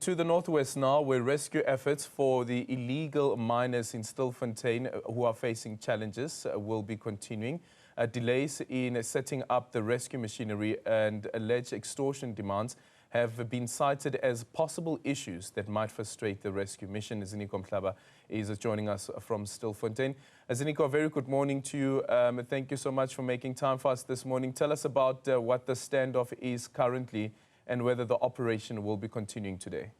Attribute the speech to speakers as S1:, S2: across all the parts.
S1: To the northwest now, where rescue efforts for the illegal miners in Stilfontein who are facing challenges will be continuing. Delays in setting up the rescue machinery and alleged extortion demands have been cited as possible issues that might frustrate the rescue mission. Ziniko Mhlaba is joining us from Stilfontein. Ziniko, a very good morning to you. Thank you so much for making time for us this morning. Tell us about what the standoff is currently and whether the operation will be continuing today.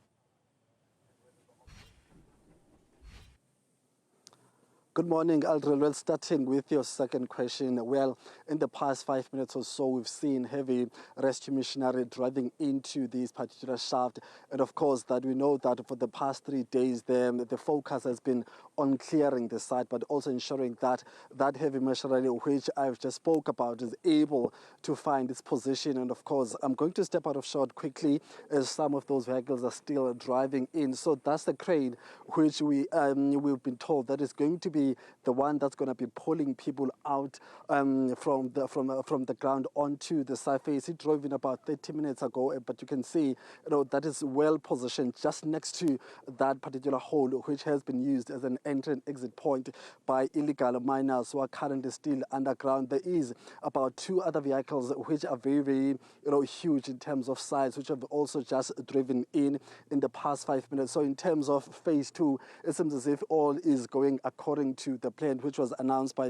S2: Good morning, Aldrin. Well, starting with your second question, well, in the past 5 minutes or so, we've seen heavy rescue machinery driving into this particular shaft. And of course, that we know that for the past 3 days, the focus has been on clearing the site, but also ensuring that that heavy machinery, which I've just spoke about, is able to find its position. And of course, I'm going to step out of shot quickly as some of those vehicles are still driving in. So that's the crane which we've been told that is going to be the one that's going to be pulling people out from the ground onto the surface. It drove in about 30 minutes ago, but you can see, that is well positioned just next to that particular hole, which has been used as an entry and exit point by illegal miners who are currently still underground. There is about 2 other vehicles which are very, very huge in terms of size, which have also just driven in the past 5 minutes. So in terms of phase 2, it seems as if all is going according to the plan, which was announced by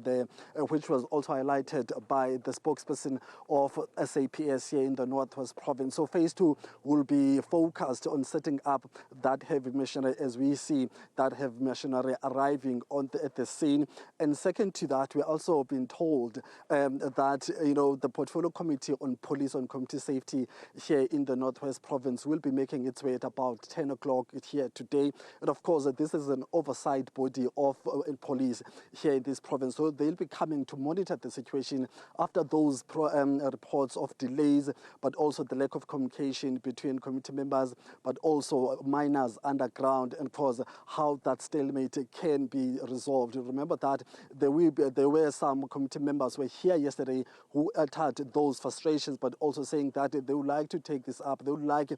S2: which was also highlighted by the spokesperson of SAPS here in the Northwest Province. So phase 2 will be focused on setting up that heavy machinery as we see that heavy machinery arriving at the scene. And second to that, we're also been told that the Portfolio Committee on Police and Community Safety here in the Northwest Province will be making its way at about 10 o'clock here today. And of course, this is an oversight body of police here in this province, so they'll be coming to monitor the situation after those reports of delays, but also the lack of communication between community members, but also miners underground, and of course how that stalemate can be resolved. Remember that there were some community members who were here yesterday who uttered those frustrations, but also saying that they would like to take this up. They would like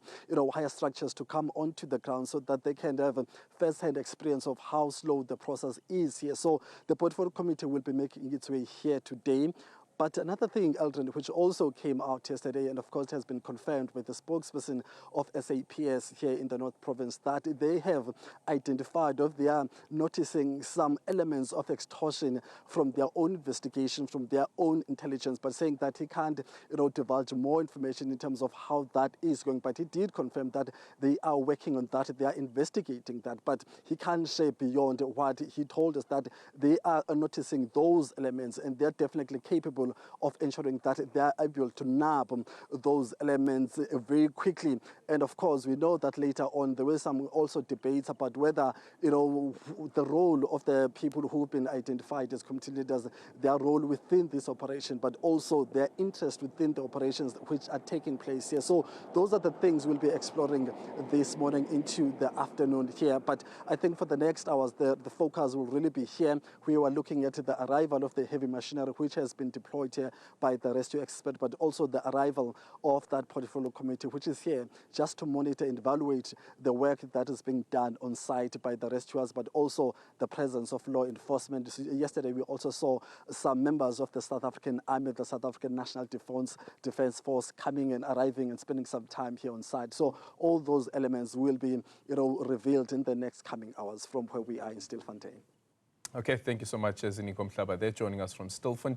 S2: higher structures to come onto the ground so that they can have a first-hand experience of how slow the process is here. So the Portfolio Committee will be making its way here today. But another thing, Aldrin, which also came out yesterday and of course has been confirmed with the spokesperson of SAPS here in the North Province, that they have identified, they are noticing some elements of extortion from their own investigation, from their own intelligence, but saying that he can't divulge more information in terms of how that is going. But he did confirm that they are working on that, they are investigating that, but he can't share beyond what he told us, that they are noticing those elements and they're definitely capable of ensuring that they are able to nab those elements very quickly. And of course, we know that later on there were some also debates about whether the role of the people who've been identified as community leaders, their role within this operation, but also their interest within the operations which are taking place here. So those are the things we'll be exploring this morning into the afternoon here. But I think for the next hours, the focus will really be here. We are looking at the arrival of the heavy machinery, which has been deployed here by the rescue expert, but also the arrival of that Portfolio Committee, which is here just to monitor and evaluate the work that is being done on site by the rescuers, but also the presence of law enforcement. Yesterday, we also saw some members of the South African Army, the South African National Defence Force, coming and arriving and spending some time here on site. So all those elements will be, revealed in the next coming hours from where we are in Stilfontein.
S1: Okay, thank you so much, Ziniko Mhlaba. They're joining us from Stilfontein.